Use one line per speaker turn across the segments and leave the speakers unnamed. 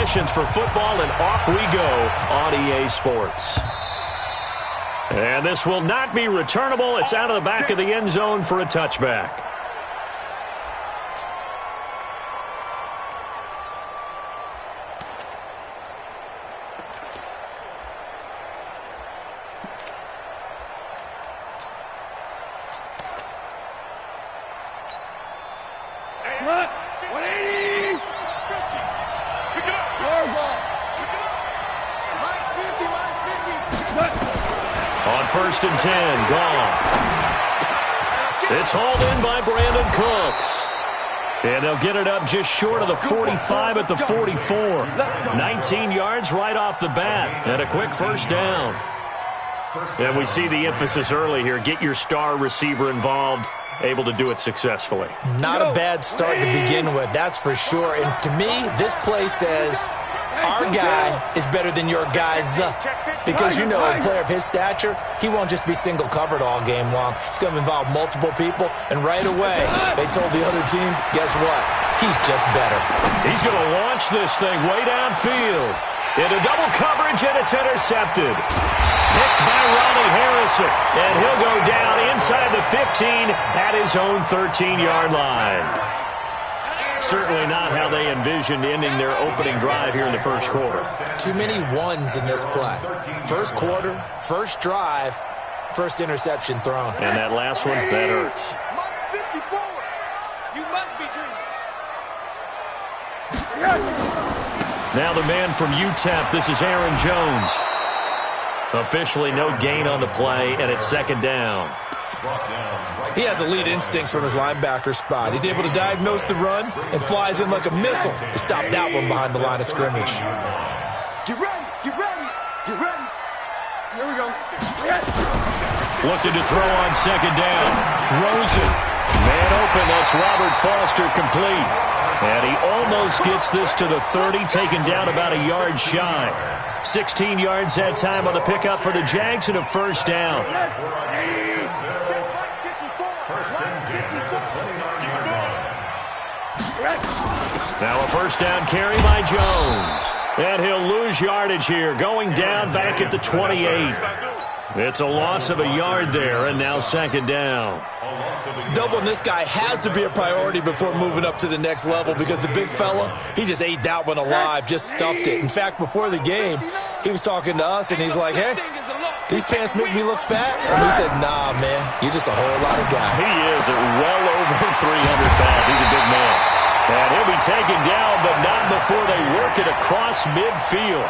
possessions for football, and off we go on EA Sports. And this will not be returnable. It's out of the back of the end zone for a touchback. First and 10, Goff. It's hauled in by Brandon Cooks. And they'll get it up just short of the 45 at the 44. 19 yards right off the bat, and a quick first down. And we see the emphasis early here. Get your star receiver involved, able to do it successfully. Not a bad start to begin with, that's for sure. And to me, this play says our guy is better than your guys. Because, you know, a player of his stature, he won't just be single covered all game long. It's going to involve multiple people. And right away, they told the other team, guess what? He's just better. He's going to launch this thing way downfield. Into double coverage, and it's intercepted. Picked by Ronnie Harrison. And he'll go down inside the 15 at his own 13-yard line. Certainly not how they envisioned ending their opening drive here in the first quarter. Too many ones in this play. First quarter, first drive, first interception thrown. And that last one, that hurts.
You must be dreaming.
Now the man from UTEP, this is Aaron Jones. Officially no gain on the play, and it's second down.
He has elite instincts from his linebacker spot. He's able to diagnose the run and flies in like a missile to stop that one behind the line of scrimmage.
Get ready, get ready, get ready. Here we go.
Looking to throw on second down. Rosen. Man open, that's Robert Foster complete. And he almost gets this to the 30, taken down about a yard shy. 16 yards that time on the pickup for the Jags and a first down. Now a first down carry by Jones. And he'll lose yardage here, going down back at the 28. It's a loss of a yard there, and now second down.
Doubling this guy has to be a priority before moving up to the next level because the big fella, he just ate that one alive, just stuffed it. In fact, before the game, he was talking to us, and he's like, hey, these pants make me look fat? And we said, nah, man, you're just a whole lot of guy.
He is at well over 300 pounds. He's a big man. And he'll be taken down, but not before they work it across midfield.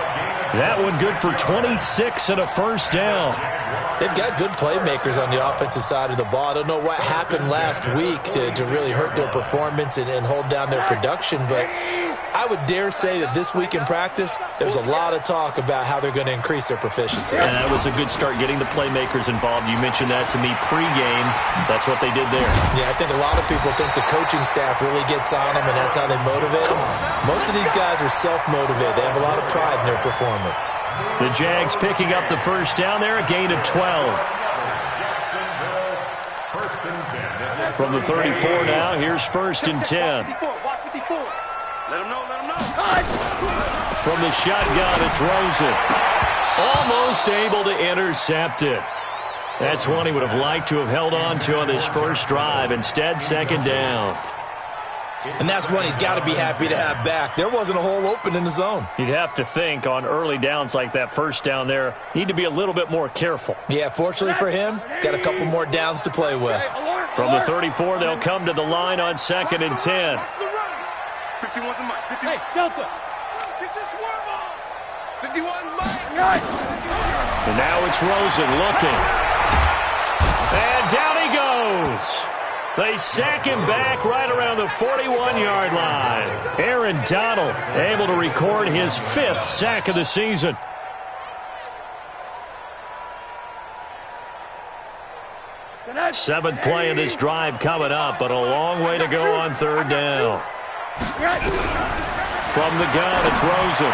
That one good for 26 and a first down.
They've got good playmakers on the offensive side of the ball. I don't know what happened last week to really hurt their performance and hold down their production, but I would dare say that this week in practice, there's a lot of talk about how they're going to increase their proficiency.
And that was a good start, getting the playmakers involved. You mentioned that to me pregame. That's what they did there.
Yeah, I think a lot of people think the coaching staff really gets on them, and that's how they motivate them. Most of these guys are self-motivated. They have a lot of pride in their performance.
The Jags picking up the first down there, a gain of 12. From the 34 now, here's first and 10.
Let him know, let him know.
From the shotgun, it's Rosen. Almost able to intercept it. That's one he would have liked to have held on to on his first drive. Instead, second down.
And that's one he's got to be happy to have back. There wasn't a hole open in the zone.
You'd have to think on early downs like that first down there, need to be a little bit more careful.
Yeah, fortunately for him, got a couple more downs to play with.
From the 34, they'll come to the line on second and 10.
51's the mic. 51. Hey, Delta. Get your swerve on. 51's mic.
And now it's Rosen looking. And down he goes. They sack him back right around the 41-yard line. Aaron Donald able to record his 5th sack of the season. Seventh play of this drive coming up, but a long way to go on third down. From the gun, it's Rosen.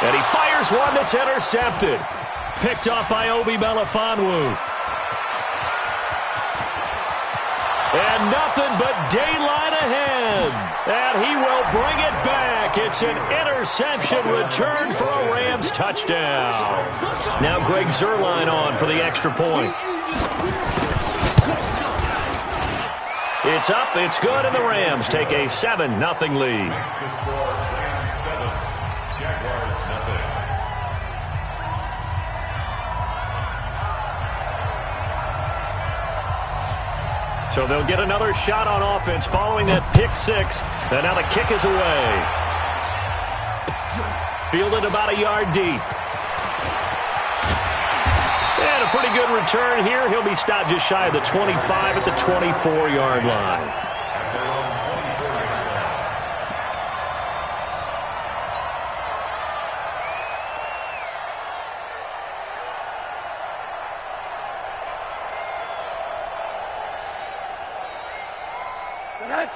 And he fires one that's intercepted. Picked off by Obi Melifonwu. And nothing but daylight ahead. down. And he will bring it back. It's an interception return for a Rams touchdown. Now Greg Zuerlein on for the extra point. It's up, it's good, and the Rams take a 7-0 lead. So they'll get another shot on offense following that pick six. And now the kick is away. Fielded about a yard deep. And a pretty good return here. He'll be stopped just shy of the 25 at the 24-yard line.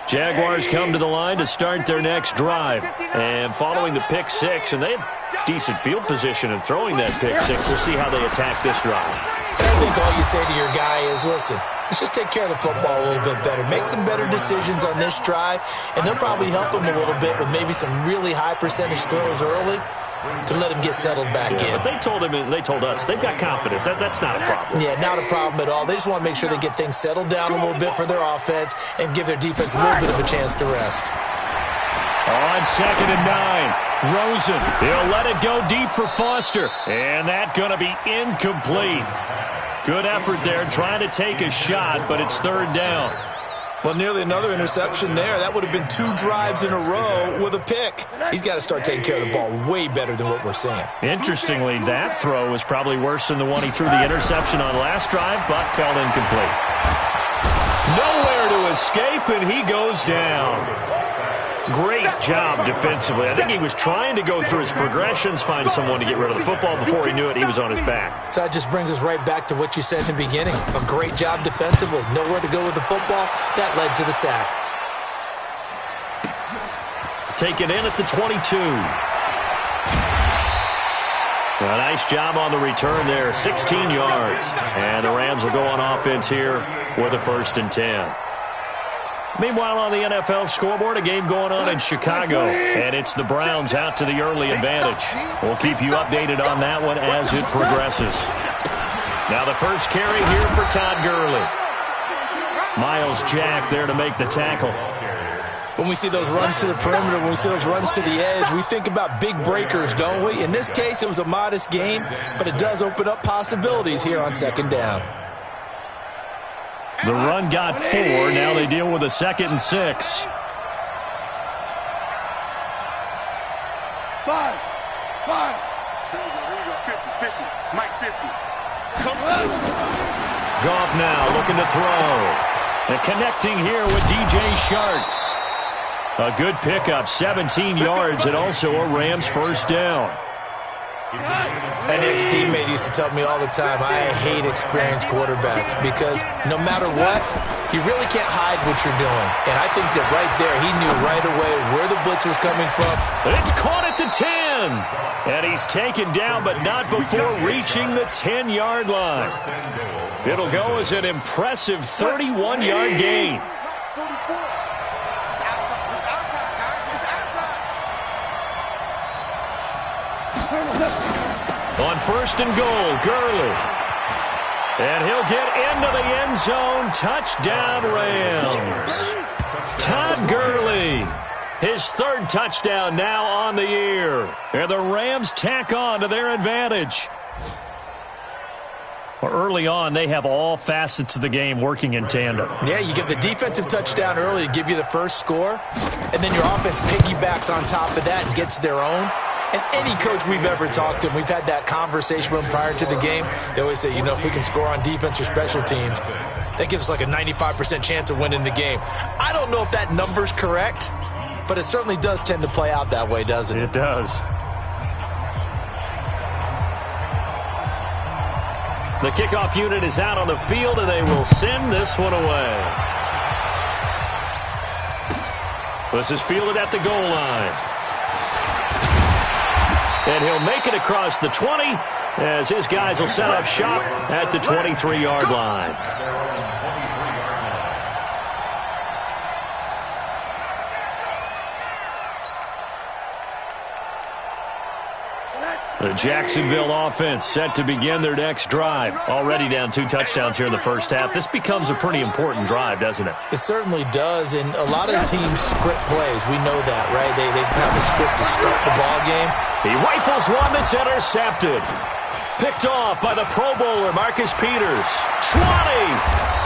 Jaguars come to the line to start their next drive. And following the pick six, and they have decent field position in throwing that pick six. We'll see how they attack this drive.
I think all you say to your guy is, listen, let's just take care of the football a little bit better. Make some better decisions on this drive, and they'll probably help him a little bit with maybe some really high percentage throws early to let him get settled back in.
But they told us they've got confidence. That's not a problem.
Yeah, not a problem at all. They just want to make sure they get things settled down a little bit for their offense and give their defense a little bit of a chance to rest.
On 2nd and 9, Rosen. He'll let it go deep for Foster. And that's going to be incomplete. Good effort there trying to take a shot, but it's 3rd down.
Well, nearly another interception there. That would have been 2 drives in a row with a pick. He's got to start taking care of the ball way better than what we're seeing.
Interestingly, that throw was probably worse than the one he threw the interception on last drive, but fell incomplete. Nowhere to escape, and he goes down. Great job defensively. I think he was trying to go through his progressions, find someone to get rid of the football. Before he knew it, he was on his back.
So that just brings us right back to what you said in the beginning. A great job defensively. Nowhere to go with the football. That led to the sack.
Taken in at the 22. A nice job on the return there. 16 yards. And the Rams will go on offense here with a 1st and 10. Meanwhile, on the NFL scoreboard, a game going on in Chicago, and it's the Browns out to the early advantage. We'll keep you updated on that one as it progresses. Now the first carry here for Todd Gurley. Miles Jack there to make the tackle.
When we see those runs to the perimeter, when we see those runs to the edge, we think about big breakers, don't we? In this case, it was a modest gain, but it does open up possibilities here on 2nd down.
The run got 4. Now they deal with a 2nd and 6.
5. Here we go. 50. Mike 50. Come on.
Goff now looking to throw. And connecting here with DJ Shark. A good pickup, 17 yards, and also a Rams 1st down.
An ex-teammate used to tell me all the time, I hate experienced quarterbacks because no matter what, you really can't hide what you're doing. And I think that right there, he knew right away where the blitz was coming from.
It's caught at the 10. And he's taken down, but not before reaching the 10-yard line. It'll go as an impressive 31-yard gain. On 1st and goal, Gurley. And he'll get into the end zone. Touchdown, Rams. Todd Gurley. His 3rd touchdown now on the year. And the Rams tack on to their advantage. Well, early on, they have all facets of the game working in tandem.
Yeah, you get the defensive touchdown early to give you the first score. And then your offense piggybacks on top of that and gets their own. And any coach we've ever talked to, we've had that conversation with them prior to the game. They always say, you know, if we can score on defense or special teams, that gives us like a 95% chance of winning the game. I don't know if that number's correct, but it certainly does tend to play out that way, doesn't it?
It does. The kickoff unit is out on the field, and they will send this one away. This is fielded at the goal line. And he'll make it across the 20 as his guys will set up shop at the 23-yard line. The Jacksonville offense set to begin their next drive. Already down 2 touchdowns here in the first half. This becomes a pretty important drive, doesn't it?
It certainly does, and a lot of teams script plays. We know that, right? They have a script to start the ball game.
He rifles one that's intercepted. Picked off by the Pro Bowler, Marcus Peters. 20!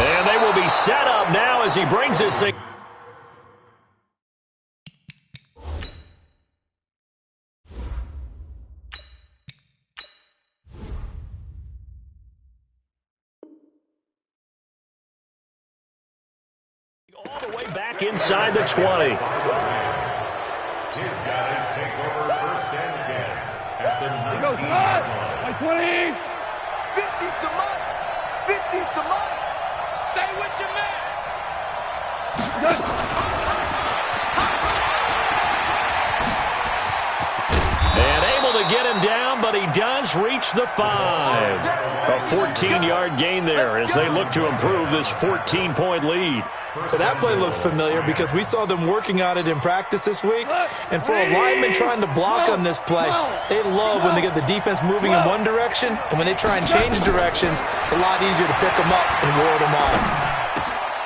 And they will be set up now as he brings this thing. All the way back inside the 20.
His guys take over 1st and 10 at the 19-yard line.
20. 50's the mark. 50's the mark. Stay with your man.
And able to get him down, but he does reach the 5. A 14-yard gain there as they look to improve this 14-point lead.
But that play looks familiar because we saw them working on it in practice this week. And for a lineman trying to block on this play, they love when they get the defense moving in one direction. And when they try and change directions, it's a lot easier to pick them up and ward them off.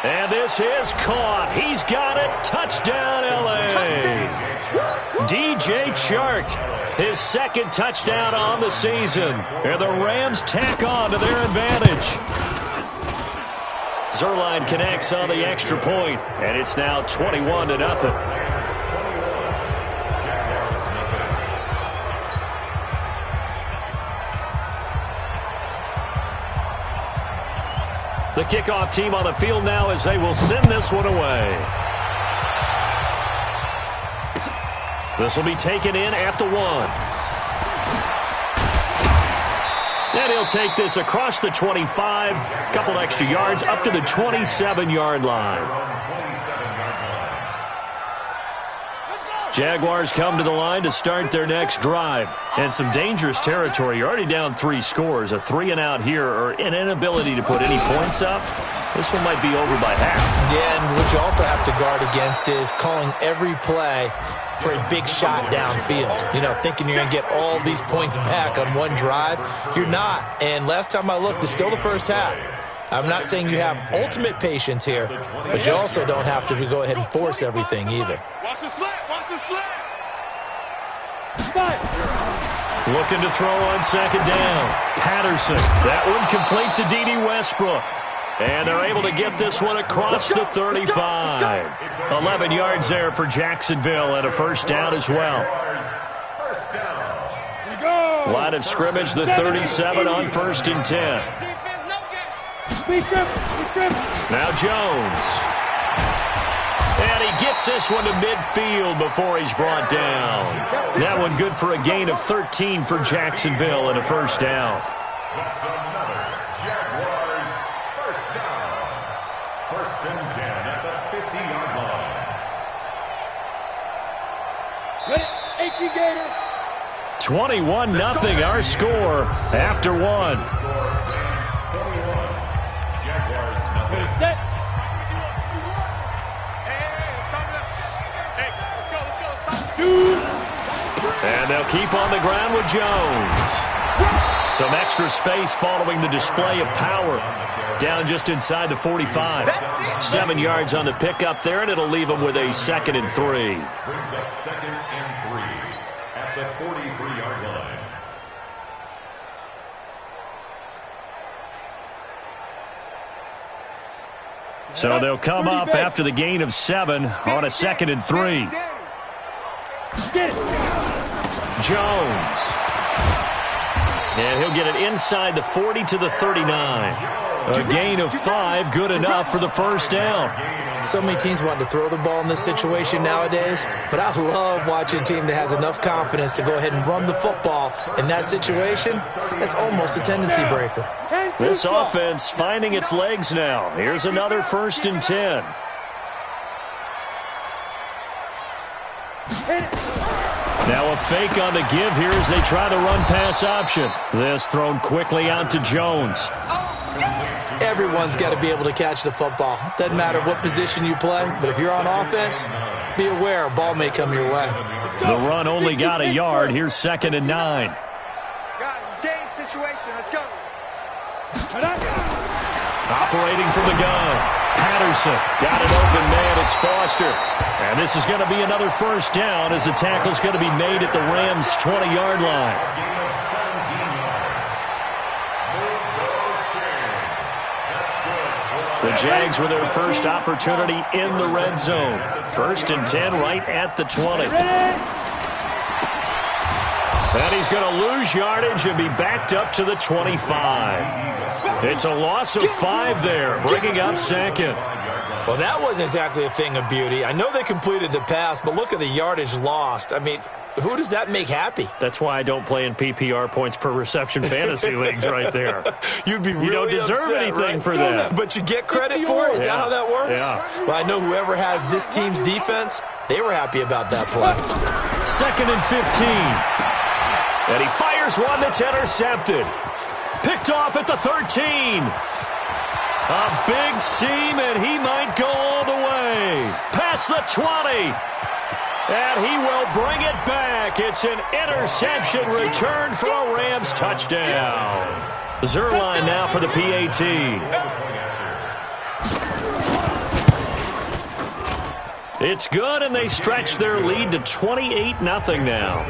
And this is caught. He's got it. Touchdown, L.A. DJ Chark, his 2nd touchdown on the season. And the Rams tack on to their advantage. Zerline connects on the extra point, and it's now 21-0. The kickoff team on the field now as they will send this one away. This will be taken in at the 1. And he'll take this across the 25, couple extra yards up to the 27-yard line. Jaguars come to the line to start their next drive. And some dangerous territory. You're already down 3 scores. A 3-and-out here or an inability to put any points up. This one might be over by half.
Yeah, and what you also have to guard against is calling every play for a big shot downfield. You know, thinking you're going to get all these points back on one drive. You're not. And last time I looked, it's still the first half. I'm not saying you have ultimate patience here, but you also don't have to go ahead and force everything either.
Watch the slant. Watch the slant.
Looking to throw on 2nd down. Patterson. That one complete to D.D. Westbrook. And they're able to get this one across the 35. 11 yards there for Jacksonville and a 1st down as well. Line of scrimmage, the 37 on 1st and 10. Now Jones. And he gets this one to midfield before he's brought down. That one good for a gain of 13 for Jacksonville and a 1st down.
That's another Jaguars 1st down. 1st and 10 at the 50-yard line.
21-0 our score after 1.
Jaguars nothing.
And they'll keep on the ground with Jones. Some extra space following the display of power. Down just inside the 45. 7 yards on the pickup there, and it'll leave them with a 2nd and 3.
Brings up 2nd and 3 at the 43-yard line.
So they'll come up after the gain of 7 on a 2nd and 3. Jones. And he'll get it inside the 40 to the 39. A gain of 5, good enough for the 1st down.
So many teams want to throw the ball in this situation nowadays, but I love watching a team that has enough confidence to go ahead and run the football in that situation. That's almost a tendency breaker.
This offense finding its legs now. Here's another 1st and 10. Now a fake on the give here as they try the run-pass option. This thrown quickly out to Jones.
Everyone's got to be able to catch the football. Doesn't matter what position you play, but if you're on offense, be aware a ball may come your way.
The run only got a yard. Here's 2nd and 9. Operating from the gun. Patterson got an open man. It's Foster. And this is going to be another first down as the tackle's going to be made at the Rams' 20-yard line. The Jags with their first opportunity in the red zone. 1st and 10 right at the 20. And he's going to lose yardage and be backed up to the 25. It's a loss of 5 there, bringing up 2nd.
Well, that wasn't exactly a thing of beauty. I know they completed the pass, but look at the yardage lost. I mean, who does that make happy?
That's why I don't play in PPR points per reception fantasy leagues right there.
You'd be really
You don't deserve
upset,
anything
right?
for that.
But you get credit for it? Is that how that works?
Yeah.
Well, I know whoever has this team's defense, they were happy about that play.
2nd and 15. And he fires one that's intercepted. Picked off at the 13. A big seam, and he might go all the way. Past the 20. And he will bring it back. It's an interception return for a Rams touchdown. Zerline now for the PAT. It's good, and they stretch their lead to 28-0 now.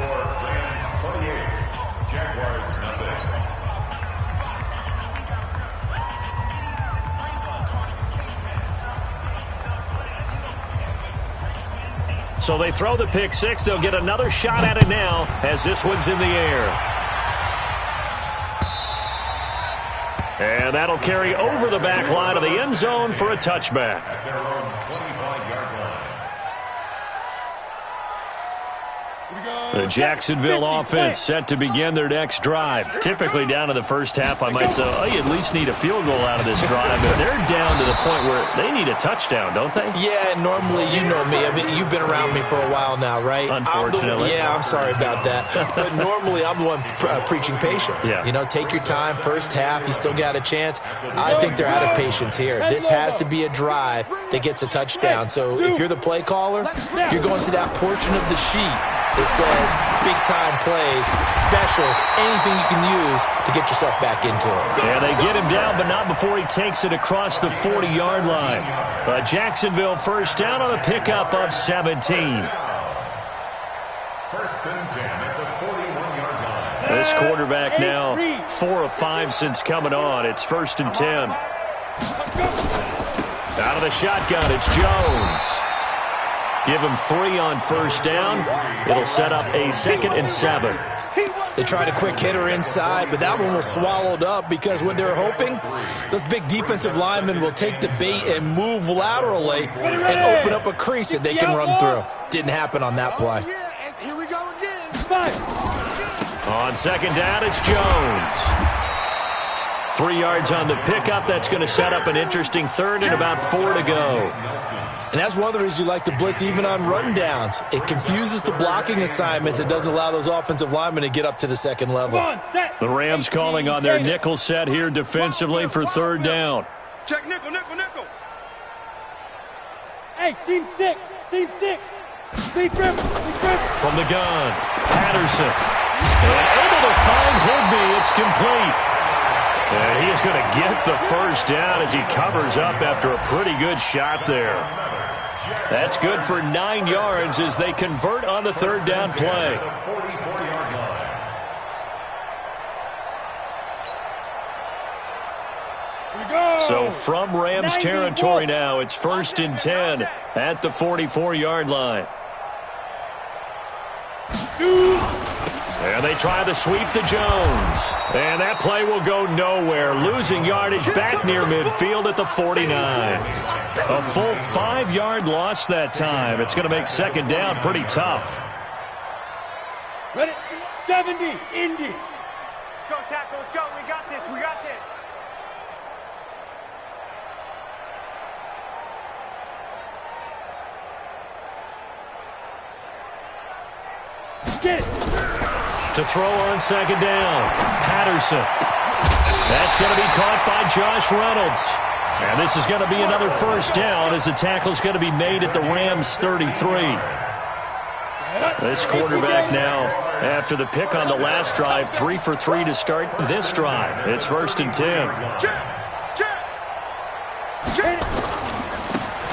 So they throw the pick six. They'll get another shot at it now as this one's in the air. And that'll carry over the back line of the end zone for a touchback. The Jacksonville offense set to begin their next drive. Typically down to the first half, I might say, oh, you at least need a field goal out of this drive. But they're down to the point where they need a touchdown, don't they?
Yeah, normally, you know me. I mean, you've been around me for a while now, right?
Unfortunately.
I'm sorry about that. But normally, I'm the one preaching patience.
Yeah.
You know, take your time. First half, you still got a chance. I think they're out of patience here. This has to be a drive that gets a touchdown. So if you're the play caller, you're going to that portion of the sheet that says big-time plays, specials, anything you can use to get yourself back into it.
Yeah, they get him down, but not before he takes it across the 40-yard line. Jacksonville first down on a pickup of 17.
1st and 10 at the 41-yard line.
This quarterback now 4 of 5 since coming on. It's 1st and 10. Out of the shotgun, it's Jones. Give him 3 on first down. It'll set up a 2nd and 7.
They tried a quick hitter inside, but that one was swallowed up because what they're hoping, those big defensive linemen will take the bait and move laterally and open up a crease that they can run through. Didn't happen on that play.
Here we go again.
On 2nd down, it's Jones. 3 yards on the pickup. That's going to set up an interesting 3rd and about 4 to go.
And that's one of the reasons you like to blitz even on rundowns. It confuses the blocking assignments. It doesn't allow those offensive linemen to get up to the 2nd level.
The Rams calling on their nickel set here defensively for 3rd down.
Check nickel, nickel, nickel.
Hey, seam 6. Steve Griffin.
From the gun, Patterson. And able to find Higby. It's complete. And he is going to get the first down as he covers up after a pretty good shot there. That's good for 9 yards as they convert on the 3rd down play. So from Rams territory now, it's 1st and 10 at the 44-yard line. And they try to sweep to Jones. And that play will go nowhere, losing yardage back near midfield at the 49. A full 5-yard loss that time. It's going to make 2nd down pretty tough.
Ready? 70, Indy.
Let's go, tackle. Let's go. We got this.
Get it.
To throw on 2nd down, Patterson. That's going to be caught by Josh Reynolds. And this is going to be another first down as the tackle's going to be made at the Rams' 33. This quarterback now After the pick on the last drive, 3 for 3 to start this drive. It's 1st and 10.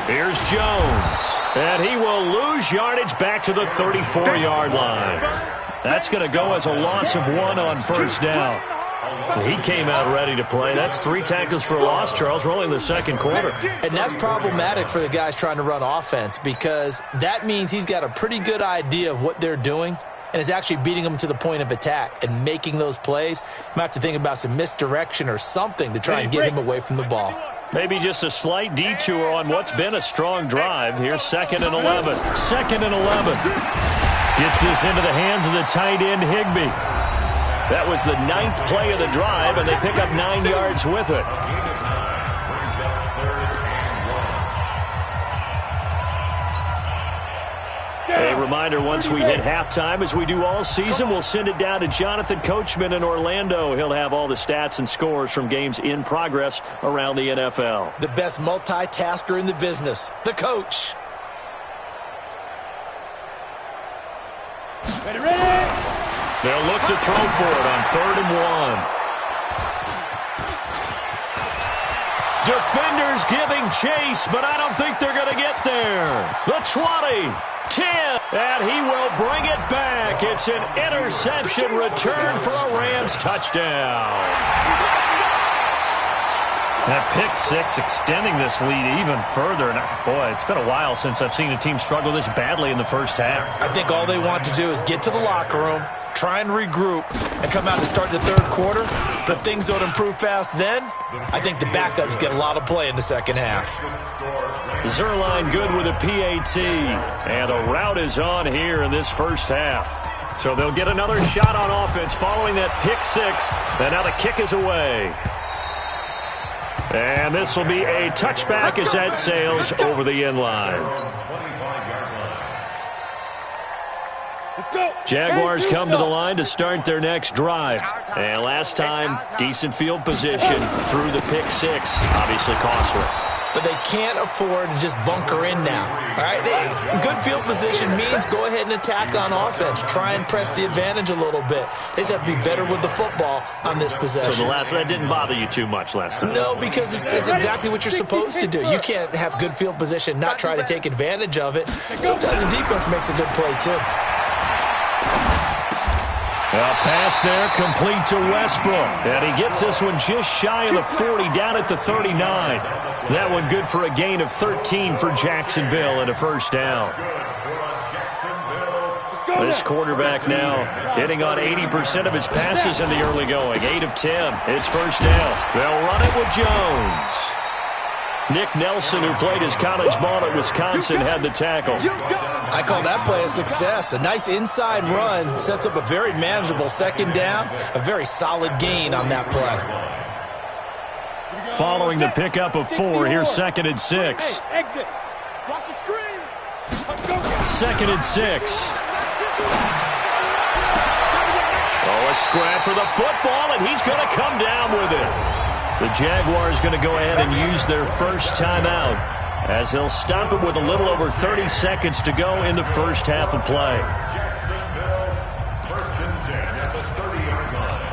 Here's Jones. And he will lose yardage back to the 34-yard line. That's going to go as a loss of 1 on 1st down. He came out ready to play. That's 3 tackles for a loss, Charles. We're only in the 2nd quarter.
And that's problematic for the guys trying to run offense because that means he's got a pretty good idea of what they're doing and is actually beating them to the point of attack and making those plays. Might have to think about some misdirection or something to try and get him away from the ball.
Maybe just a slight detour on what's been a strong drive. Here's 2nd and 11. 2nd and 11. Gets this into the hands of the tight end, Higbee. That was the 9th play of the drive, and they pick up 9 yards with it. A reminder, once we hit halftime, as we do all season, we'll send it down to Jonathan Coachman in Orlando. He'll have all the stats and scores from games in progress around the NFL.
The best multitasker in the business, the coach.
Ready.
They'll look to throw for it on 3rd and 1. Defenders giving chase, but I don't think they're going to get there. The 20, 10, and he will bring it back. It's an interception return for a Rams touchdown. That pick 6 extending this lead even further. And boy, it's been a while since I've seen a team struggle this badly in the first half.
I think all they want to do is get to the locker room, try and regroup, and come out to start the 3rd quarter. But if things don't improve fast then, I think the backups get a lot of play in the 2nd half.
Zerline good with a PAT. And the route is on here in this first half. So they'll get another shot on offense following that pick 6. And now the kick is away. And this will be a touchback as that sails over the end line. Jaguars come to the line to start their next drive. And last time, decent field position through the pick 6. Obviously costly.
But they can't afford to just bunker in now. All right, good field position means go ahead and attack on offense. Try and press the advantage a little bit. They just have to be better with the football on this possession.
So the last one didn't bother you too much last time?
No, because it's exactly what you're supposed to do. You can't have good field position, not try to take advantage of it. Sometimes the defense makes a good play, too.
A pass there, complete to Westbrook. And he gets this one just shy of the 40, down at the 39. That one good for a gain of 13 for Jacksonville and a 1st down. This quarterback now hitting on 80% of his passes in the early going. 8 of 10. It's 1st down. They'll run it with Jones. Nick Nelson, who played his college ball at Wisconsin, had the tackle.
I call that play a success. A nice inside run sets up a very manageable 2nd down. A very solid gain on that play.
Following the pickup of 4, here's 2nd and 6.
Exit. Watch the screen.
2nd and 6. Oh, a scrap for the football, and he's going to come down with it. The Jaguars going to go ahead and use their first timeout as they'll stop it with a little over 30 seconds to go in the first half of play.
Jacksonville, 1st and 10 at the 30-yard line.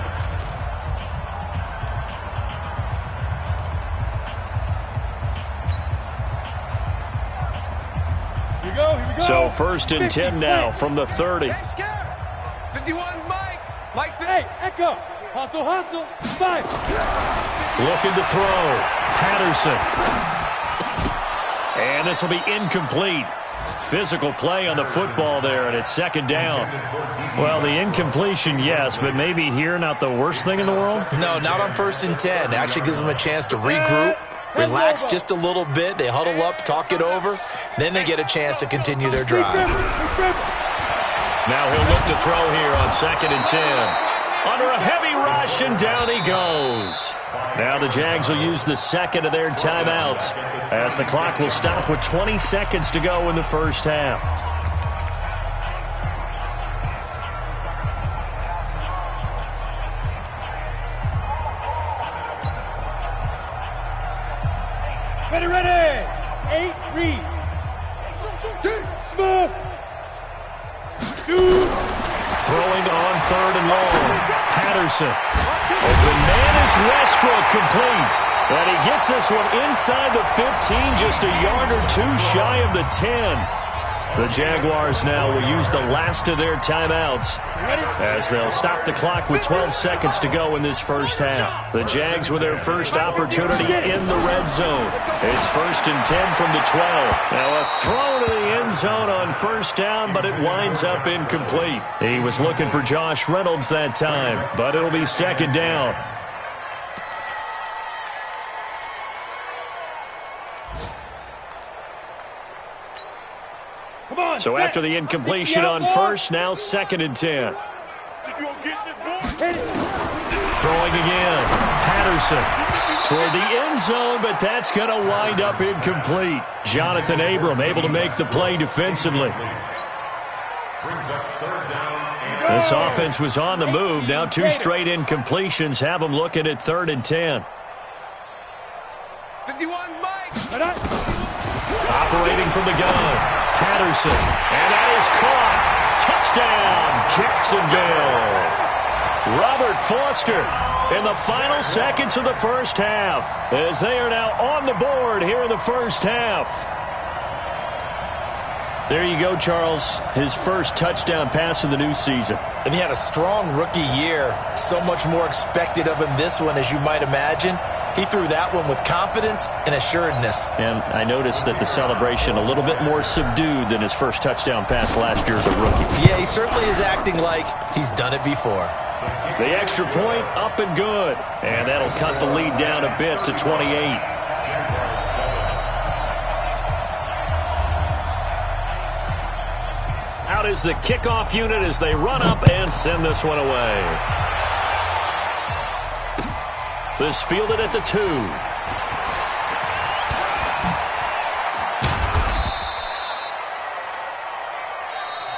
Here we go.
So 1st and 10 now from the 30.
51, Mike.
Hey, Echo. Hustle. 5.
Looking to throw. Patterson. And this will be incomplete. Physical play on the football there, and it's 2nd down. Well, the incompletion, yes, but maybe here not the worst thing in the world?
No, not on 1st and 10. It actually gives them a chance to regroup, relax just a little bit. They huddle up, talk it over. Then they get a chance to continue their drive.
Now he'll look to throw here on 2nd and 10. Under a heavy rush, and down he goes. Now the Jags will use the 2nd of their timeouts as the clock will stop with 20 seconds to go in the first half.
Ready. 8, read. Smooth. Shoot.
Throwing to 3rd and long. Patterson. Open man is Westbrook, complete. And he gets this one inside the 15, just a yard or two shy of the 10. The Jaguars now will use the last of their timeouts as they'll stop the clock with 12 seconds to go in this first half. The Jags with their first opportunity in the red zone. It's 1st and 10 from the 12. Now a throw to the end zone on first down, but it winds up incomplete. He was looking for Josh Reynolds that time, but it'll be 2nd down. So after the incompletion on first, now 2nd and 10. Throwing again. Patterson toward the end zone, but that's going to wind up incomplete. Jonathan Abram able to make the play defensively. This offense was on the move. Now 2 straight incompletions have them looking at 3rd and 10.
51 Mike.
Operating from the gun, Patterson, and that is caught. Touchdown, Jacksonville. Robert Foster in the final seconds of the first half as they are now on the board here in the first half. There you go, Charles. His first touchdown pass of the new season.
And he had a strong rookie year. So much more expected of him this one, as you might imagine. He threw that one with confidence and assuredness. And I noticed that the celebration a little bit more subdued than his first touchdown pass last year as a rookie. Yeah, he certainly is acting like he's done it before.
The extra point up and good. And that'll cut the lead down a bit to 28. Out is the kickoff unit as they run up and send this one away. This fielded at the 2.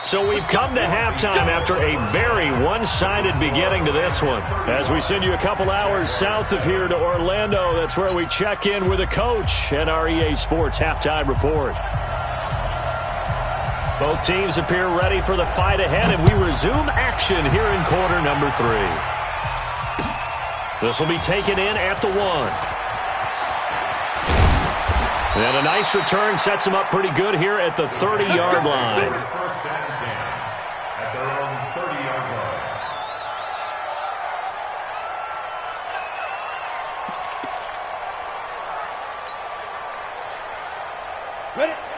So we've come to halftime after a very one-sided beginning to this one. As we send you a couple hours south of here to Orlando, that's where we check in with the coach and our EA Sports halftime report. Both teams appear ready for the fight ahead, and we resume action here in quarter number 3. This will be taken in at the 1. And a nice return sets him up pretty good here at the 30-yard line.
First and 10 at their own 30-yard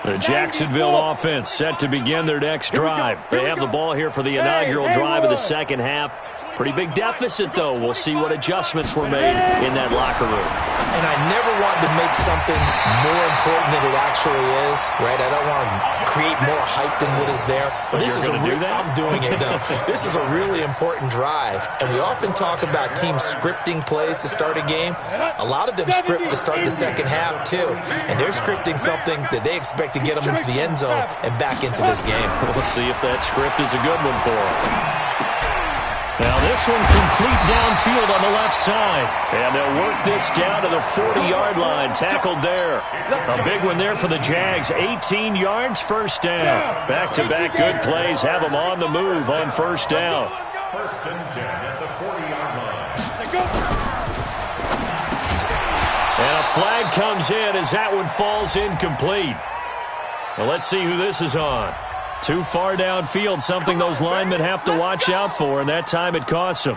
line.
The Jacksonville offense set to begin their next drive. They have the ball here for the inaugural drive of the second half. Pretty big deficit, though. We'll see what adjustments were made in that locker room.
And I never wanted to make something more important than it actually is, right? I don't want to create more hype than what is there. But this is I'm doing it, though. This is a really important drive. And we often talk about teams scripting plays to start a game. A lot of them script to start the second half, too. And they're scripting something that they expect to get them into the end zone and back into this game.
We'll see if that script is a good one for them. Now this one complete downfield on the left side. And they'll work this down to the 40-yard line. Tackled there. A big one there for the Jags. 18 yards, first down. Back-to-back good plays have them on the move on first down.
First and 10 at the 40-yard line.
And a flag comes in as that one falls incomplete. Well, let's see who this is on. Too far downfield, something those linemen have to watch out for, and that time it costs them.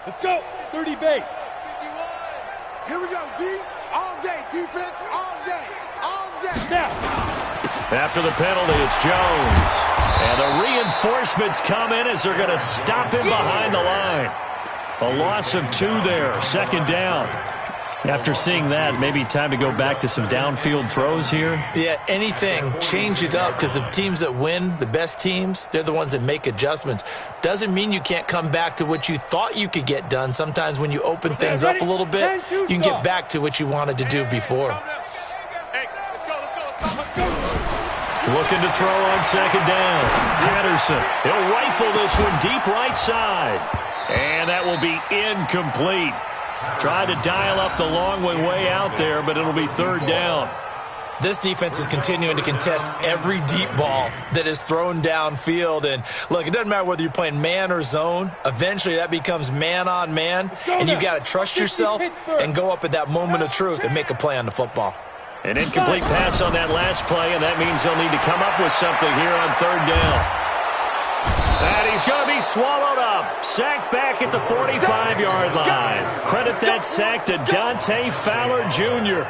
Let's go. 30 base.
51. Here we go, D. All day. Defense all day. All day.
Now.
After the penalty, it's Jones. And the reinforcements come in as they're going to stop him behind the line. A loss of 2 there, second down. After seeing that, maybe time to go back to some downfield throws here.
Yeah, anything. Change it up because the teams that win, the best teams, they're the ones that make adjustments. Doesn't mean you can't come back to what you thought you could get done. Sometimes when you open things up a little bit, you can get back to what you wanted to do before.
Looking to throw on second down. Patterson, he'll rifle this one deep right side. And that will be incomplete. Tried to dial up the long way out there, but it'll be third down.
This defense is continuing to contest every deep ball that is thrown downfield. And, look, it doesn't matter whether you're playing man or zone. Eventually, that becomes man-on-man, and you've got to trust yourself and go up at that moment of truth and make a play on the football.
An incomplete pass on that last play, and that means they'll need to come up with something here on third down. And he's going to be swallowed up. Sacked back at the 45-yard line. Credit that sack to Dante Fowler Jr.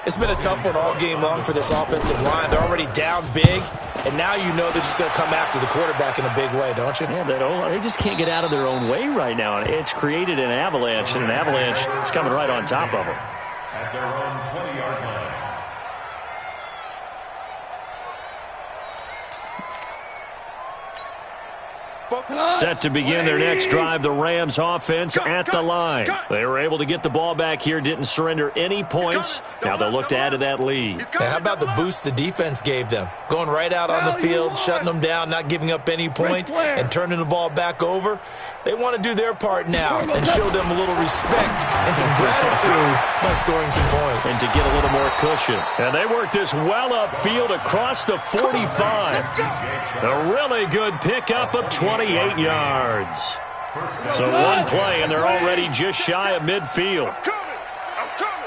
It's been a tough one all game long for this offensive line. They're already down big, and now you know they're just going to come after the quarterback in a big way, don't you?
Yeah, they just can't get out of their own way right now. It's created an avalanche, and an avalanche is coming right on top of them.
At their own 20-yard line.
Set to begin their next drive, the Rams offense at the line. They were able to get the ball back here, didn't surrender any points. Now they'll look to add to that lead.
Hey, how about the boost the defense gave them? Going right out on the field, shutting them down, not giving up any points, and turning the ball back over. They want to do their part now and show them a little respect and some gratitude by scoring some points.
And to get a little more cushion. And they work this well upfield across the 45. A really good pickup of 28 yards. So one play, and they're already just shy of midfield.
I'm coming.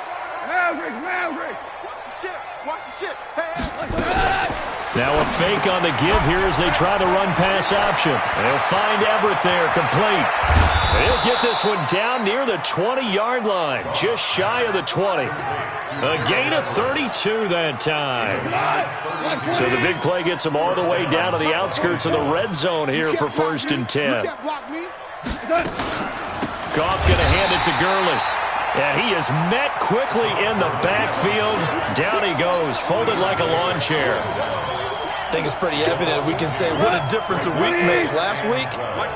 Watch the ship. Watch the ship.
Now a fake on the give here as they try the run-pass option. They'll find Everett there, complete. They'll get this one down near the 20-yard line, just shy of the 20. A gain of 32 that time. So the big play gets them all the way down to the outskirts of the red zone here for 1st and 10. Goff going to hand it to Gurley. And he is met quickly in the backfield. Down he goes, folded like a lawn chair.
I think it's pretty evident. We can say what a difference a week makes. Last week,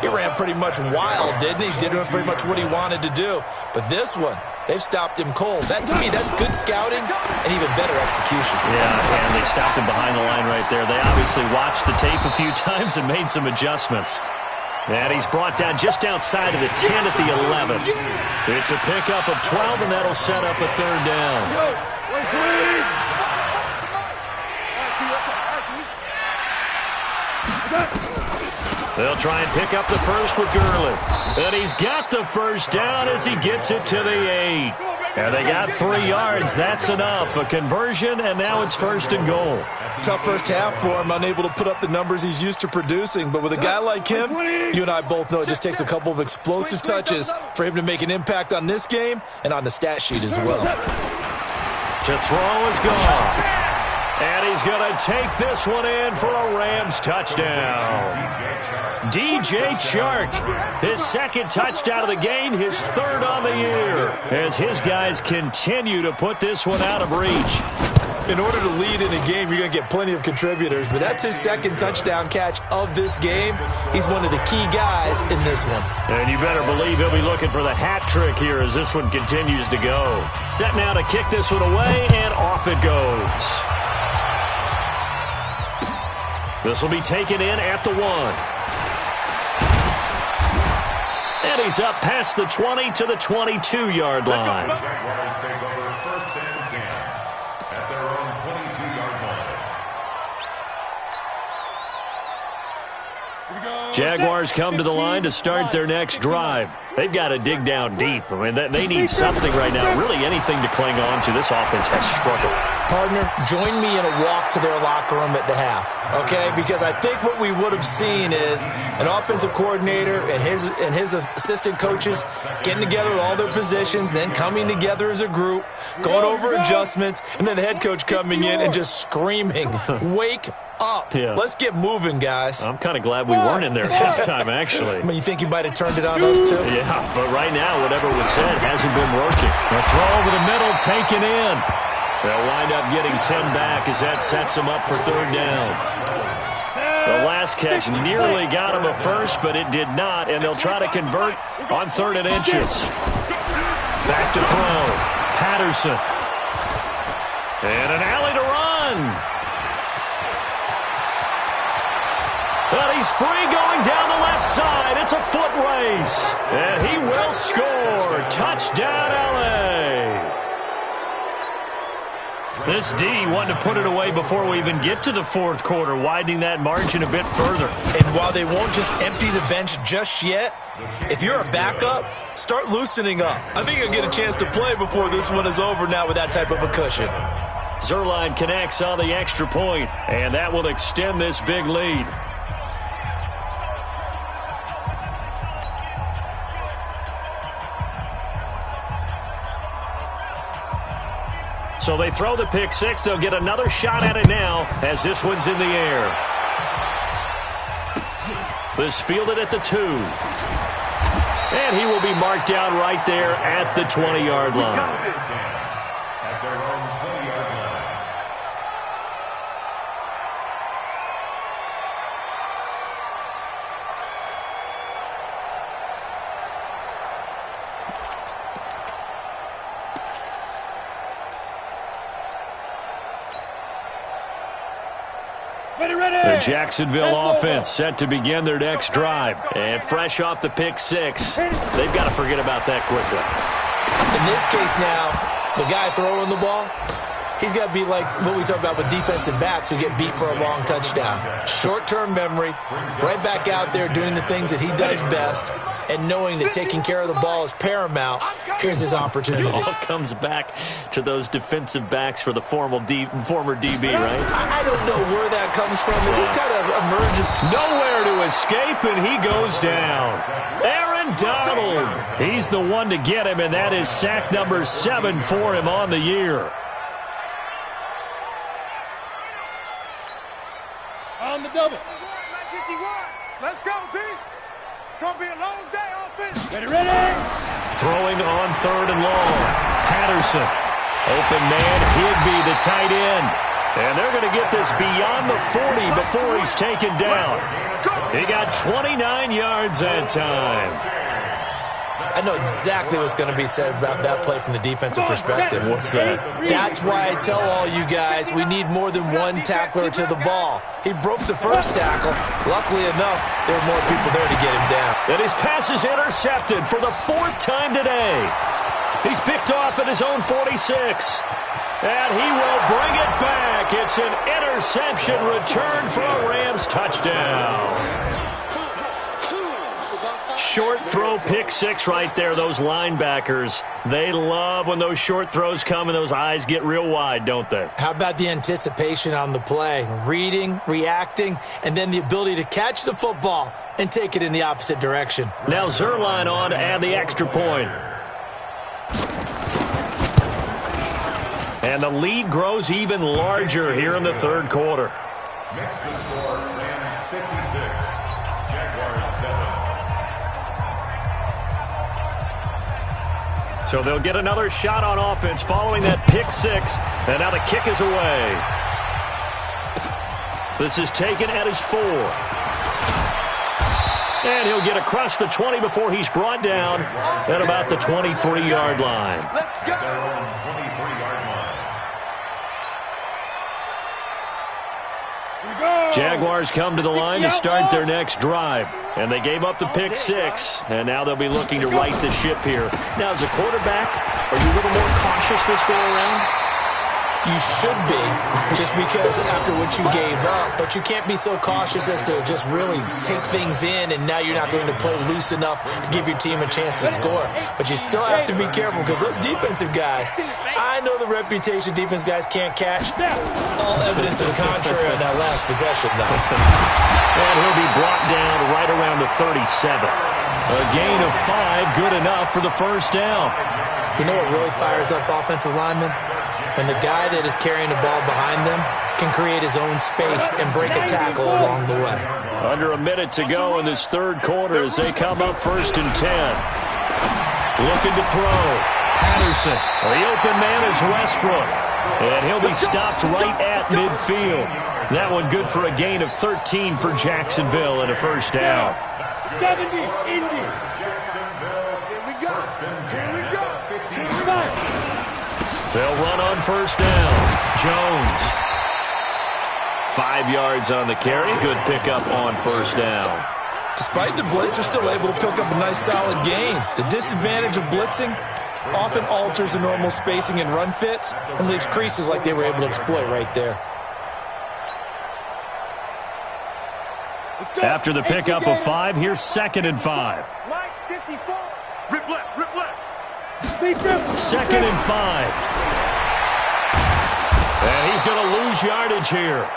he ran pretty much wild, didn't he? Did pretty much what he wanted to do. But this one, they've stopped him cold. That, to me, that's good scouting and even better execution.
Yeah, and they stopped him behind the line right there. They obviously watched the tape a few times and made some adjustments. And he's brought down just outside of the 10 at the 11. It's a pickup of 12, and that'll set up a third down. They'll try and pick up the first with Gurley. And he's got the first down as he gets it to the 8. And they got 3 yards. That's enough. A conversion, and now it's 1st and goal.
Tough first half for him, unable to put up the numbers he's used to producing. But with a guy like him, you and I both know it just takes a couple of explosive touches for him to make an impact on this game and on the stat sheet as well.
To throw is gone. And he's going to take this one in for a Rams touchdown. DJ Chark, his 2nd touchdown of the game, his 3rd on the year, as his guys continue to put this one out of reach.
In order to lead in a game, you're going to get plenty of contributors, but that's his 2nd touchdown catch of this game. He's one of the key guys in this one.
And you better believe he'll be looking for the hat trick here as this one continues to go. Set now to kick this one away, and off it goes. This will be taken in at the 1. And he's up past the 20 to the 22-yard line.
Jaguars take over 1st and 10 at their own 22-yard line.
Jaguars come to the line to start their next drive. They've got to dig down deep. I mean, they need something right now, really anything to cling on to. This offense has struggled.
Partner, join me in a walk to their locker room at the half, okay? Because I think what we would have seen is an offensive coordinator and his assistant coaches getting together with all their positions, then coming together as a group, going over adjustments, and then the head coach coming in and just screaming, wake up. Yeah. Let's get moving, guys.
I'm kind of glad we weren't in there at halftime, actually.
I mean, you think you might have turned it on us, too?
Yeah, but right now, whatever was said hasn't been working. The throw over the middle, taken in. They'll wind up getting 10 back as that sets them up for 3rd down. The last catch nearly got him a first, but it did not, and they'll try to convert on 3rd and inches. Back to throw. Patterson. And an alley to run. again. But he's free going down the left side. It's a foot race. And he will score. Touchdown, L.A. This D wanted to put it away before we even get to the fourth quarter, widening that margin a bit further.
And while they won't just empty the bench just yet, if you're a backup, start loosening up. I think you'll get a chance to play before this one is over now with that type of a cushion.
Zuerlein connects on the extra point, and that will extend this big lead. So they throw the pick six. They'll get another shot at it now as this one's in the air. This fielded at the 2. And he will be marked down right there at the 20-yard line.
At their own 20-yard line.
The Jacksonville offense set to begin their next drive. And fresh off the pick six, they've got to forget about that quickly.
In this case now, the guy throwing the ball, he's got to be like what we talk about with defensive backs who get beat for a long touchdown. Short-term memory, right back out there doing the things that he does best, and knowing that taking care of the ball is paramount. Here's his opportunity.
It all comes back to those defensive backs for the former DB, right?
I don't know where that comes from. It just kind of emerges.
Nowhere to escape, and he goes down. Aaron Donald. He's the one to get him, and that is sack number 7 for him on the year.
On the double.
Let's go, D. It's going to be a long day offense.
Ready.
Throwing on 3rd and long. Patterson. Open man, Higby, the tight end. And they're going to get this beyond the 40 before he's taken down. He got 29 yards that time.
I know exactly what's going to be said about that play from the defensive perspective.
What's that?
That's why I tell all you guys we need more than one tackler to the ball. He broke the first tackle. Luckily enough, there were more people there to get him down.
And his pass is intercepted for the 4th time today. He's picked off at his own 46. And he will bring it back. It's an interception return for a Rams touchdown. Short throw pick six right there. Those linebackers, they love when those short throws come and those eyes get real wide, don't they?
How about the anticipation on the play? Reading, reacting, and then the ability to catch the football and take it in the opposite direction.
Now Zuerlein on to add the extra point. And the lead grows even larger here in the 3rd quarter.
Next to score, Rams 56, Jaguars 7.
So they'll get another shot on offense following that pick six. And now the kick is away. This is taken at his 4. And he'll get across the 20 before he's brought down at about the 23-yard line.
Let's go.
23-yard line.
Jaguars come to the line to start their next drive. And they gave up the pick six, and now they'll be looking to right the ship here. Now, as a quarterback, are you a little more cautious this go-around?
You should be, just because after what you gave up. But you can't be so cautious as to just really take things in, and now you're not going to play loose enough to give your team a chance to score. But you still have to be careful because those defensive guys, I know the reputation defense guys can't catch. All evidence to the contrary on that last possession, though.
And he'll be brought down right around the 37. A gain of 5, good enough for the first down.
You know what really fires up offensive linemen? When the guy that is carrying the ball behind them can create his own space and break a tackle along the way.
Under a minute to go in this 3rd quarter as they come up 1st and 10. Looking to throw. Patterson. The open man is Westbrook. And he'll be stopped right at midfield. That one good for a gain of 13 for Jacksonville and a first down.
70, Indy.
Jacksonville.
Here we go. Here we go. Here we go.
They'll run on first down. Jones. 5 yards on the carry. Good pickup on first down.
Despite the blitz, they're still able to pick up a nice solid gain. The disadvantage of blitzing often alters the normal spacing and run fits and leaves creases like they were able to exploit right there.
After the pickup of 5, here's 2nd and 5.
Line 54. Rip left, rip left.
2nd and 5. And he's going to lose yardage here,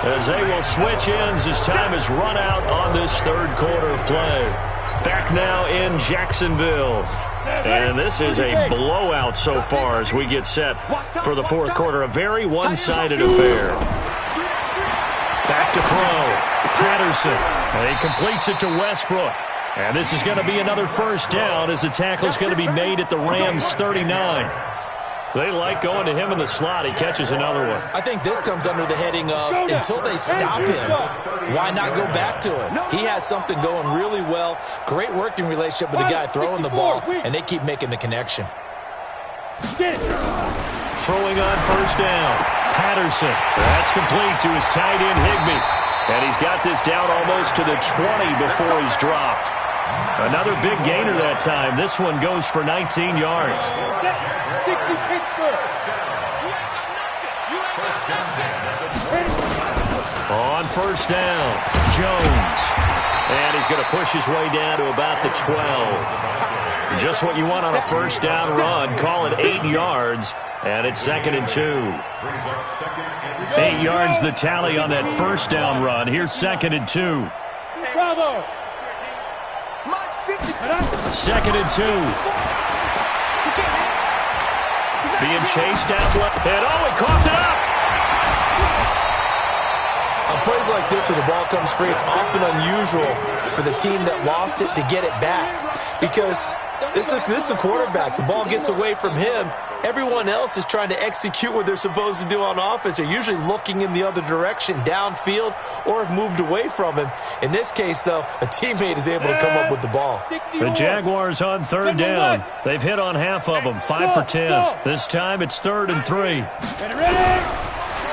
as they will switch ends as time is run out on this third quarter play. Back now in Jacksonville. And this is a blowout so far as we get set for the fourth quarter. A very one-sided affair. Back to throw. Patterson. And he completes it to Westbrook. And this is going to be another first down as the tackle is going to be made at the Rams' 39. They like going to him in the slot. He catches another one.
I think this comes under the heading of until they stop him, why not go back to him? He has something going really well. Great working relationship with the guy throwing the ball, and they keep making the connection.
Throwing on first down. Patterson. That's complete to his tight end, Higbee. And he's got this down almost to the 20 before he's dropped. Another big gainer that time. This one goes for 19 yards. On first down, Jones. And he's going to push his way down to about the 12. Just what you want on a first down run. Call it 8 yards. And it's 2nd and 2. 8 yards the tally on that first down run. Here's 2nd and 2.
Bravo.
2nd and 2. Being chased down left. And he coughed it up.
On plays like this where the ball comes free, it's often unusual for the team that lost it to get it back. Because this is the quarterback. The ball gets away from him. Everyone else is trying to execute what they're supposed to do on offense. They're usually looking in the other direction, downfield, or have moved away from him. In this case, though, a teammate is able to come up with the ball.
The Jaguars on third down. They've hit on half of them, 5 for 10. This time it's 3rd and 3.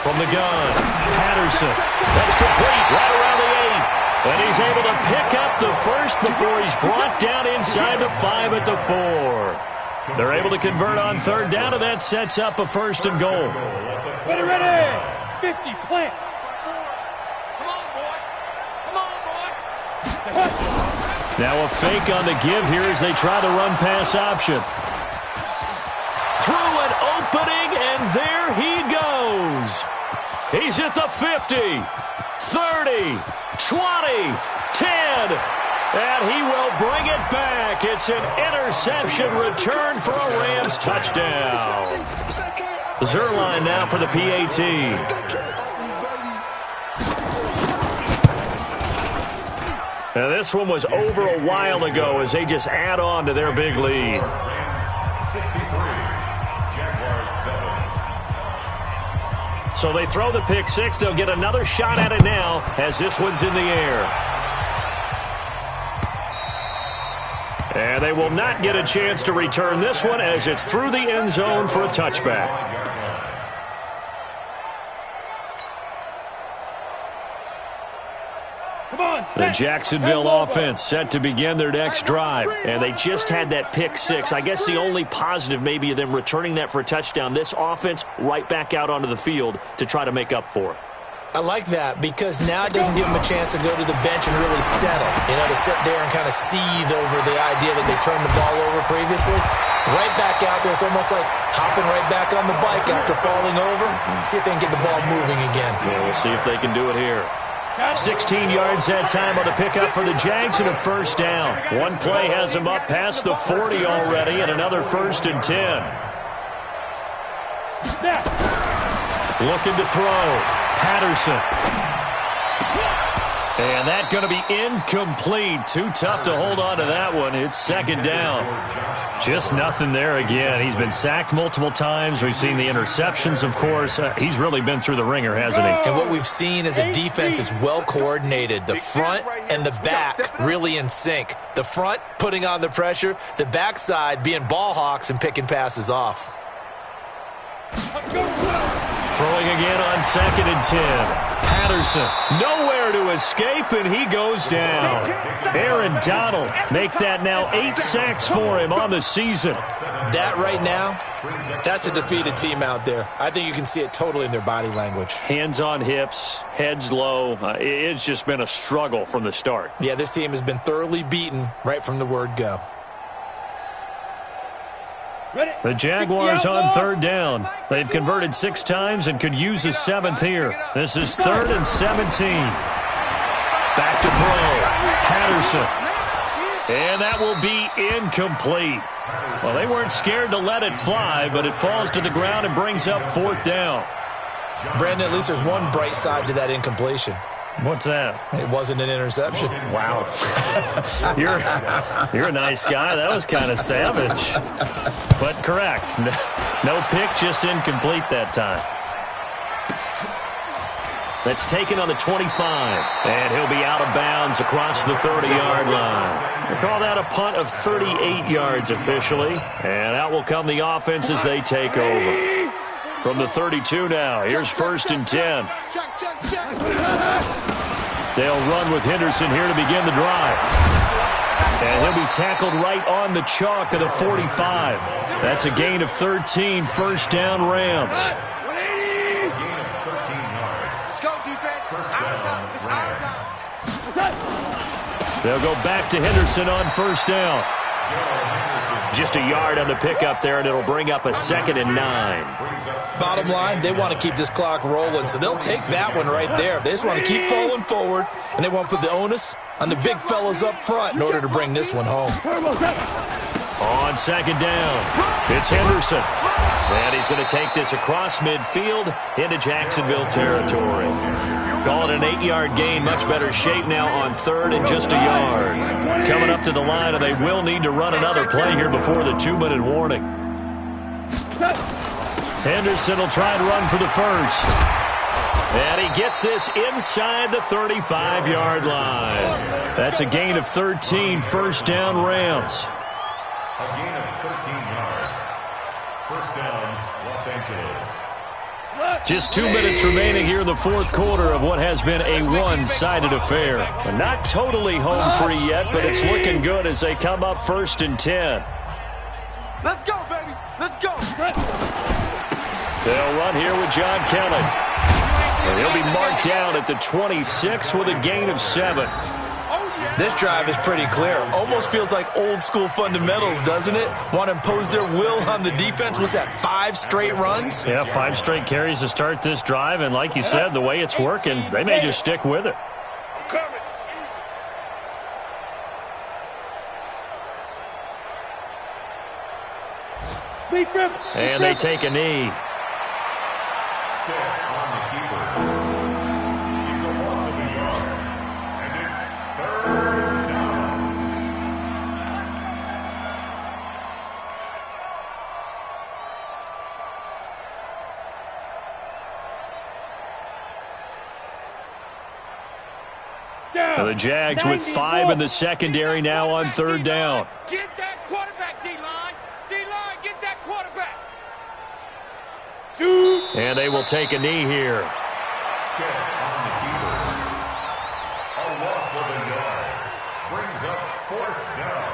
From the gun, Patterson. That's complete right around the 8. And he's able to pick up the first before he's brought down inside the 5 at the 4. They're able to convert on third down, and that sets up a 1st and goal.
Ready. 50, plant.
Come on, boy. Come on, boy.
Now a fake on the give here as they try the run-pass option. Through an opening, and there he goes. He's at the 50, 30, 20, 10. And he will bring it back. It's an interception return for a Rams touchdown. Zerline now for the PAT. Now this one was over a while ago as they just add on to their big lead.
63, Jaguars 7.
So they throw the pick six. They'll get another shot at it now as this one's in the air. And they will not get a chance to return this one as it's through the end zone for a touchback. The Jacksonville offense set to begin their next drive, and they just had that pick six. I guess the only positive maybe of them returning that for a touchdown, this offense right back out onto the field to try to make up for it.
I like that because now it doesn't give them a chance to go to the bench and really settle. You know, to sit there and kind of seethe over the idea that they turned the ball over previously. Right back out there. It's almost like hopping right back on the bike after falling over. See if they can get the ball moving again.
Yeah, we'll see if they can do it here. 16 yards that time on the pickup for the Jags and a first down. One play has them up past the 40 already and another 1st and 10. Looking to throw. Patterson. And that's going to be incomplete. Too tough to hold on to that one. It's 2nd down. Just nothing there again. He's been sacked multiple times. We've seen the interceptions, of course. He's really been through the ringer, hasn't he?
And what we've seen is a defense that's well coordinated. The front and the back really in sync. The front putting on the pressure. The backside being ball hawks and picking passes off.
Throwing again on 2nd and 10. Patterson, nowhere to escape, and he goes down. Aaron Donald make that now 8 sacks for him on the season.
That right now, that's a defeated team out there. I think you can see it totally in their body language.
Hands on hips, heads low. It's just been a struggle from the start.
Yeah, this team has been thoroughly beaten right from the word go.
The Jaguars on 3rd down. They've converted 6 times and could use a 7th here. This is 3rd and 17. Back to throw. Patterson. And that will be incomplete. Well, they weren't scared to let it fly, but it falls to the ground and brings up 4th down.
Brandon, at least there's one bright side to that incompletion.
What's that?
It wasn't an interception.
Wow. You're a nice guy. That was kind of savage. But correct. No pick, just incomplete that time. That's taken on the 25. And he'll be out of bounds across the 30-yard line. They call that a punt of 38 yards officially. And out will come the offense as they take over. From the 32 now, here's 1st and 10. They'll run with Henderson here to begin the drive. And he'll be tackled right on the chalk of the 45. That's a gain of 13, 1st down Rams.
Let's go, defense. It's our time.
They'll go back to Henderson on 1st down. Just a yard on the pickup there, and it'll bring up a 2nd and 9.
Bottom line, they want to keep this clock rolling, so they'll take that one right there. They just want to keep falling forward, and they want to put the onus on the big fellas up front in order to bring this one home.
On 2nd down, it's Henderson. And he's going to take this across midfield into Jacksonville territory. Call it an 8-yard gain, much better shape now on 3rd and just a yard. Coming up to the line, and they will need to run another play here before the 2-minute warning. Henderson will try and run for the 1st. And he gets this inside the 35-yard line. That's a gain of 13, 1st down Rams.
A gain of 13 yards. 1st down, Los Angeles.
Just 2 minutes remaining here in the 4th quarter of what has been a one-sided affair. Not totally home free yet, but it's looking good as they come up 1st and 10.
Let's go, baby. Let's go.
They'll run here with John Kelly. And he'll be marked down at the 26 with a gain of 7.
This drive is pretty clear. Almost feels like old school fundamentals, doesn't it? Want to impose their will on the defense. Was that 5 straight runs?
Yeah, 5 straight carries to start this drive. And like you said, the way it's working, they may just stick with it.
I'm coming.
And they take a knee.
Step on the keeper. It's a loss of a yard. And it's 3rd down.
So the Jags with 5 in the secondary now on 3rd down.
Get that quarterback, D-line. D-line, get that quarterback. Shoot.
And they will take a knee here.
Step on the keeper. A loss of a yard. Brings up 4th down.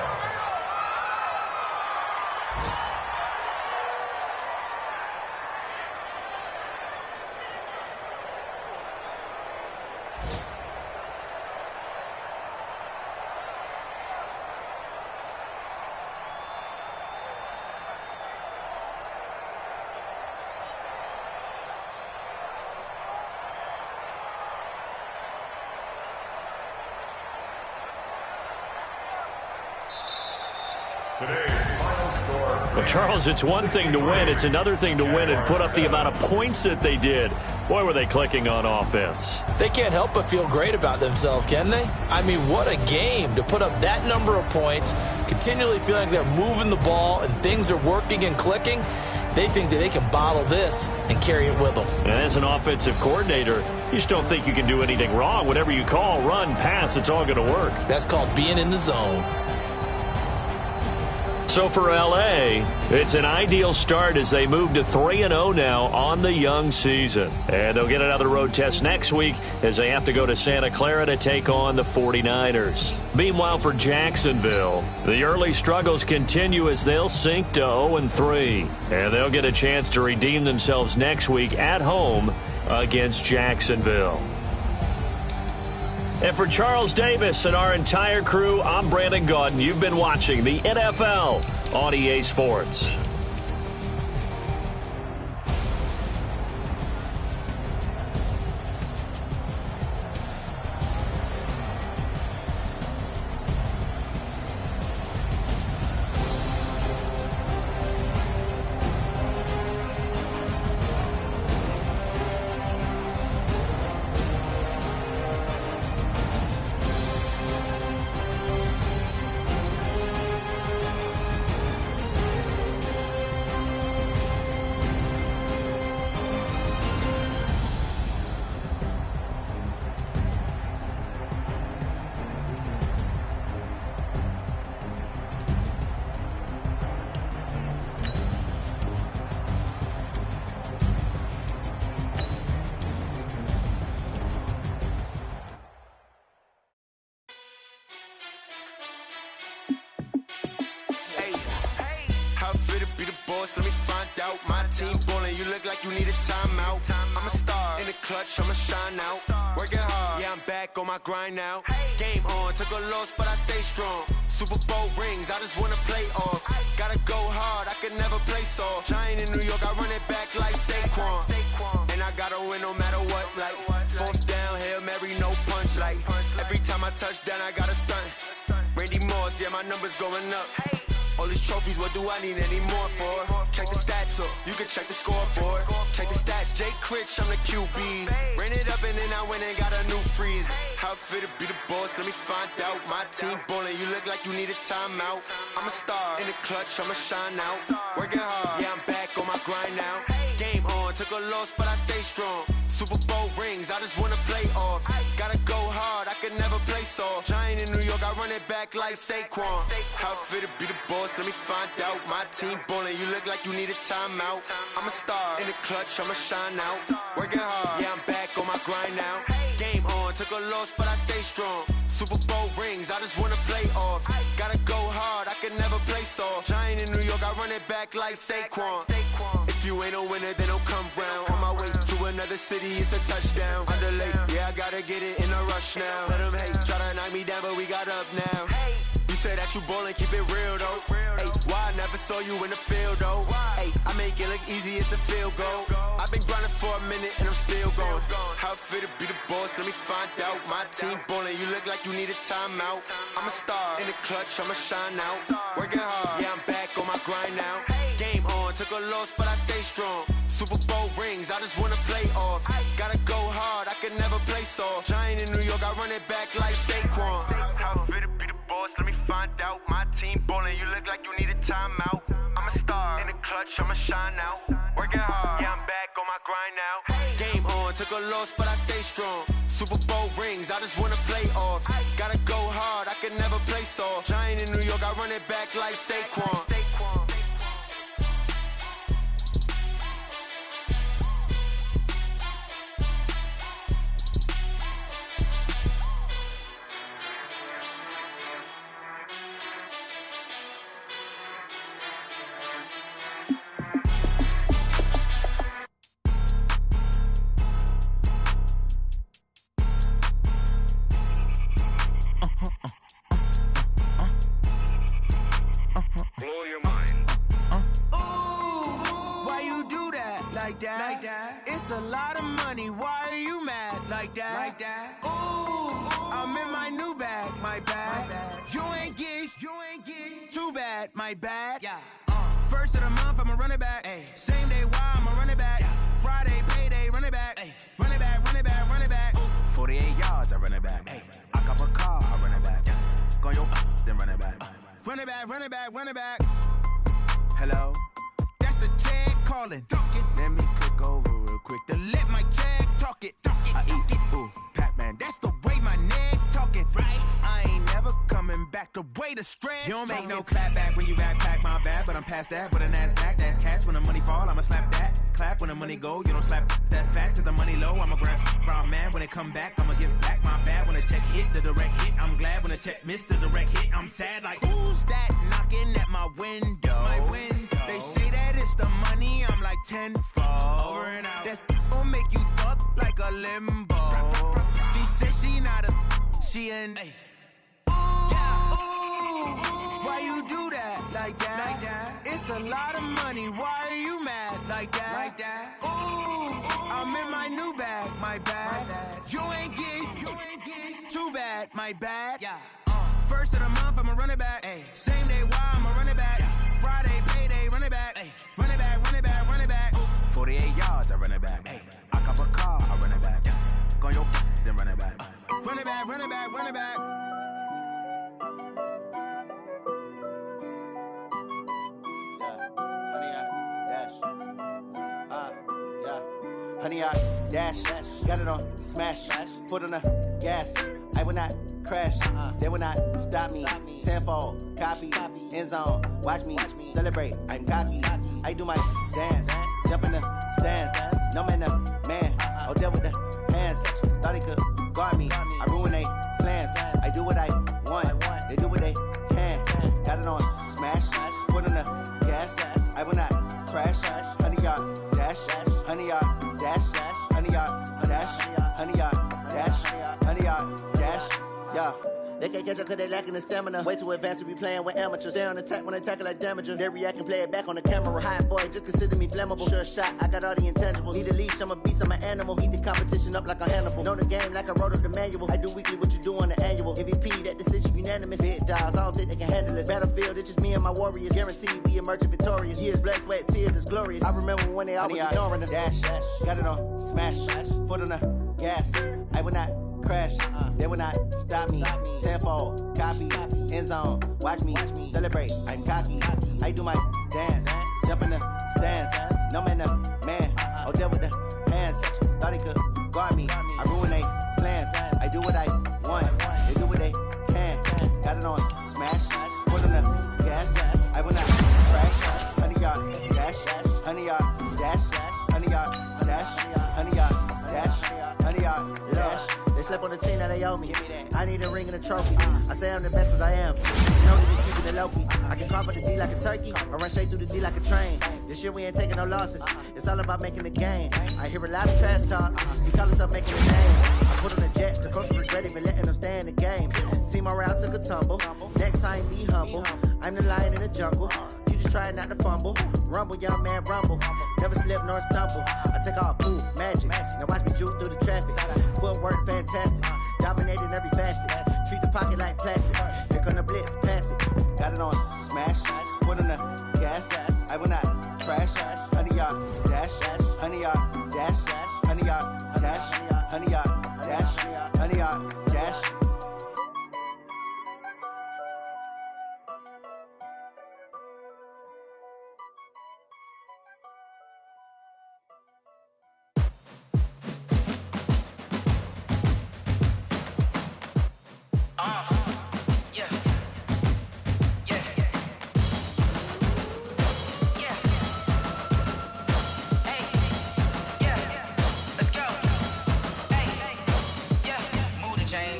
Well, Charles, it's one thing to win. It's another thing to win and put up the amount of points that they did. Boy, were they clicking on offense.
They can't help but feel great about themselves, can they? I mean, what a game to put up that number of points, continually feeling like they're moving the ball and things are working and clicking. They think that they can bottle this and carry it with them.
And as an offensive coordinator, you just don't think you can do anything wrong. Whatever you call, run, pass, it's all going to work.
That's called being in the zone.
So for L.A., it's an ideal start as they move to 3-0 now on the young season. And they'll get another road test next week as they have to go to Santa Clara to take on the 49ers. Meanwhile, for Jacksonville, the early struggles continue as they'll sink to 0-3. And they'll get a chance to redeem themselves next week at home against Jacksonville. And for Charles Davis and our entire crew, I'm Brandon Gaudin. You've been watching the NFL on EA Sports.
Let me find out. My team ballin', you look like you need a timeout. I'm a star in the clutch, I'ma shine out. Working hard, yeah, I'm back on my grind now. Game on, took a loss, but I stay strong. Super Bowl rings, I just wanna play off. Gotta go hard, I could never play soft. Giant in New York, I run it back like Saquon. And I gotta win no matter what, like fourth down, Hail Mary, no punch. Like every time I touch down, I gotta stunt. Randy Moss, yeah, my numbers going up. All these trophies, what do I need any more for? Check the stats up, you can check the scoreboard. Check the stats, Jake Critch, I'm the QB. Ran it up and then I went and got a new freeze. How it feel to be the boss, let me find out. My team ballin', you look like you need a timeout. I'm a star in the clutch, I'ma shine out. Working hard, yeah, I'm back on my grind now. Game on, took a loss, but I stay strong. Super Bowl rings, I just wanna play off. Gotta go hard, I could never play soft. Giant in New York, I run it back like Saquon. How it feel to be the boss, let me find out. My team ballin', you look like you need a timeout. I'm a star in the clutch, I'ma shine out. Working hard, yeah, I'm back on my grind now. Game on, took a loss, but I stay strong. Super Bowl rings, I just wanna play off. Gotta go hard, I could never play soft. Giant in New York, I run it back like Saquon. If you ain't a winner, then don't come round. On my way to another city, it's a touchdown. Underlay, yeah, I gotta get it in a rush now. Let them hate, try to knock me down, but we got up now. You say that you ballin', keep it real though. Hey, why I never saw you in the field though? Hey, I make it look easy, it's a field goal. I've been grinding for a minute and I'm still going. How it feel to be the boss, let me find out. My team ballin', you look like you need a timeout. I'm a star in the clutch, I'ma shine out. Working hard, yeah, I'm back on my grind now. Game on, took a loss, but I stay strong. Super Bowl rings, I just wanna play off. Gotta go hard, I could never play soft. Giant in New York, I run it back like Saquon. How it feel to be the boss, let me find out. My team ballin', you look like you need a timeout. I'm a star in the clutch, I'ma shine out. Working hard, yeah, I'm back on my grind now. Game on, took a loss, but I stay strong. Super Bowl rings, I just wanna play off. Gotta go hard, I could never play soft. Giant in New York, I run it back like Saquon. Like that. It's a lot of money. Why are you mad like that? Ooh, I'm in my new bag, my bad. You ain't get too bad, my bad. Yeah. First of the month, I'ma run it back. Ay. Same day, why I'ma run it back. Yeah. Friday, payday, run it back. Ay. Run it back, run it back, run it back. Ooh. 48 yards, I run it back. Ay. I cop a car, I run it back. Yeah. Go yo, then run it back. Run it back, run it back, run it back. Hello? That's the Jag calling. Let me click over real quick to let my Jag talk it. I eat, ooh, Pac-Man. That's the way my neck talking. Right? I ain't never coming back the way
way to stress. You don't make no clap back when you backpack, my bad, but I'm past that. With a NASDAQ, that's cash. When the money fall, I'ma slap that. Clap when the money go, you don't slap. That's facts. If the money low, I'ma grab brown man. When it come back, I'ma give back my bad. When the check hit, the direct hit, I'm glad. When the check missed the direct hit, I'm sad. Like, who's that knocking at my window? They say that it's the money, I'm like tenfold. Over and out. That's gon' make you up like a limbo. She said she not a, she an. Why you do that like that? It's a lot of money. Why are you mad like that? Ooh, I'm in my new bag, my bad. You ain't get too bad, my bad. First of the month, I'ma run it back. Same day, why I'ma run it back. Friday, payday, run it back. Run it back, run it back, run it back. 48 yards, I run it back. I cop a car, I run it back. Go your then run it back. Run it back, run it back, run it back.
Honey, I dash, got it on smash, foot on the gas. I will not crash, they will not stop me. Tenfold, copy, end zone, watch me celebrate. I'm cocky, I do my dance, jump in the stands. No man, the man, oh, deal with the hands. Thought he could guard me, I ruin they plans. I do what I want, they do what they can. Got it on smash, foot on the gas. I will not crash, honey, y'all dash, honey, y'all dash, honey, y'all dash, honey, y'all dash, honey, y'all dash, yeah. They can't catch up cause they lacking the stamina. Way too advanced to be playing with amateurs. Stay on attack when they tackle like damager. They react and play it back on the camera. Hot boy, just consider me flammable. Sure shot, I got all the intangibles. Need a leash, I'm a beast, I'm an animal. Heat the competition up like a Hannibal. Know the game like I wrote up the manual. I do weekly what you do on the annual. MVP, that decision unanimous. Big dogs, I don't think they can handle it. Battlefield, it's just me and my warriors. Guaranteed we emerging victorious. Years, blood, sweat, tears, it's glorious. I remember when they always ignoring us. Dash, got it on smash, foot on the gas. I will not crash, they will not stop me. Tenfold, copy, end zone, watch me celebrate. I'm cocky, I do my dance, jump in the stands. No man, the man, oh, deal with the hands. Thought he could guard me, I ruin they plans. I do what I want, they do what they can. Got it on smash, foot on the gas. I will not crash, honey, y'all dash, honey, y'all dash, honey, y'all dash, honey, y'all dash, honey, y'all dash. They slept on the team that they owe me. I need a ring and a trophy. I say I'm the best cause I am. You know that keeping it low-key. I can call for the D like a turkey or run straight through the D like a train. This year we ain't taking no losses. It's all about making the game. I hear a lot of trash talk. You call us up making the name. I put on the jets. The coach regret even letting them stay in the game. Team morale took a tumble. Next time be humble. I'm the lion in the jungle. You just trying not to fumble. Rumble, young man, rumble. Never slip nor stumble. I take off, poof, magic. Now watch me juke through the traffic. Footwork fantastic. Dominating every facet. Treat the pocket like plastic. Here come the blitz, pass it. Got it on smash. Foot on the gas. I will not crash. Honey, y'all dash. Honey, y'all dash. Honey, y'all dash. Honey, y'all dash. Honey, y'all dash.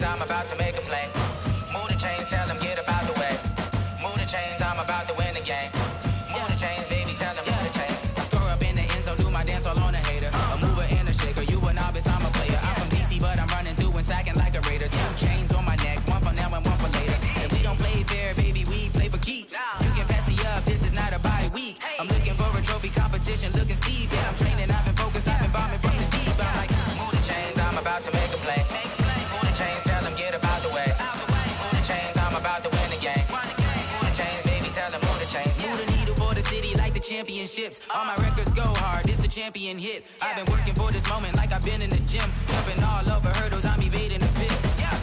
I'm about to make a play. Move the chains, tell them get up out the way. Move the chains, I'm about to win the game. Move the chains, baby, tell them move the chains. I score up in the end zone, do my dance all on a hater. A mover and a shaker, you a novice, I'm a player. I'm from DC, but I'm running through and sacking like a raider. 2 chains on my neck, one for now and one for later. If we don't play fair, baby, we play for keeps. You can pass me up, this is not a bye week. I'm looking for a trophy competition, looking steep. Yeah, I'm training, I've been focused, I've been bombing from the deep. I'm like, move the chains, I'm about to make a play. Move the chains, tell them get up out the way. Move the chains, I'm about to win the game. Move the chains, baby, tell them move the chains. Move the needle for the city like the championships. All my records go hard, this a champion hit. I've been working for this moment like I've been in the gym. Jumping all over hurdles, I'm evading the pit.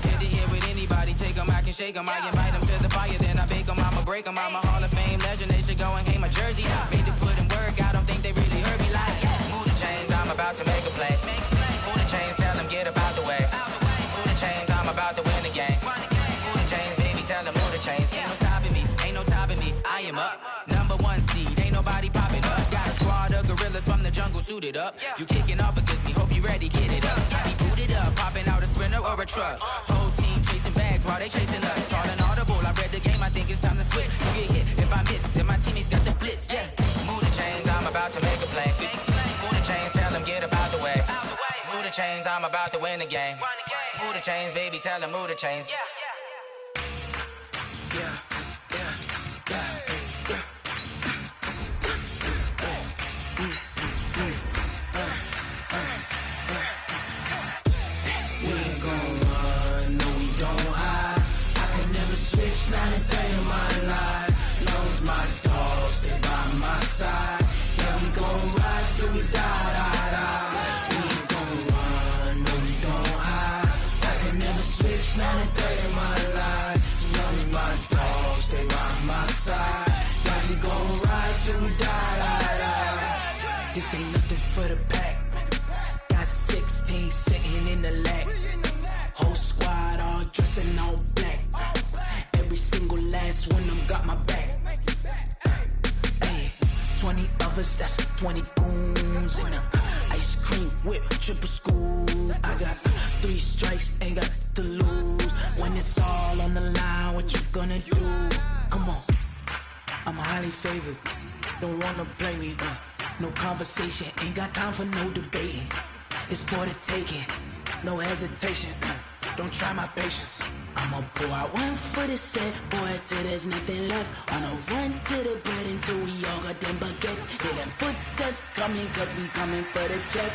Tend to hit with anybody, take them, I can shake them. I invite them to the fire, then I bake them, I'ma break them. I'm a Hall of Fame legend, they should go and hang my jersey. Made to put in work, I don't think they really heard me like. Move the chains, I'm about to make a play. Move the chains, tell them get up out the way. Move the chains, I'm about to win the game. Move the chains, baby, tell them move the chains. I am up. Number 1 seed, ain't nobody popping up. Got a squad of gorillas from the jungle suited up. You kicking off against me, hope you ready, get it up. I be booted up, popping out a Sprinter or a truck. Whole team chasing bags while they chasing us. Calling audible, I read the game, I think it's time to switch. You get hit if I miss, then my teammates got the blitz, yeah. Move the chains, I'm about to make a play. Move the chains, tell them get about the way. Move the chains, I'm about to win the game. Move the chains, baby, tell them move the chains. Yeah.
Not a day in my life. Knows my dogs, they by my side. Yeah, we gon' ride till we die. We ain't gon' run, no, we don't hide. I can never switch, not a day in my life. Knows my dogs, they by my side. Yeah, we gon' ride till we die. This ain't nothing for the pack. Got 16 sitting in the lap. Whole squad all dressing all black. Every single last one of them got my back. Hey, 20 of us, that's 20 goons. And ice cream whip, triple scoop. I got 3 strikes, ain't got to lose. When it's all on the line, what you gonna do? Come on, I'm highly favored. Don't wanna blame me, no conversation, ain't got time for no debating. It's for the taking, no hesitation. Don't try my patience. I'ma pour out one for the set, boy, till there's nothing left. On a run to the bread until we all got them baguettes. Hear them footsteps coming, cause we coming for the check.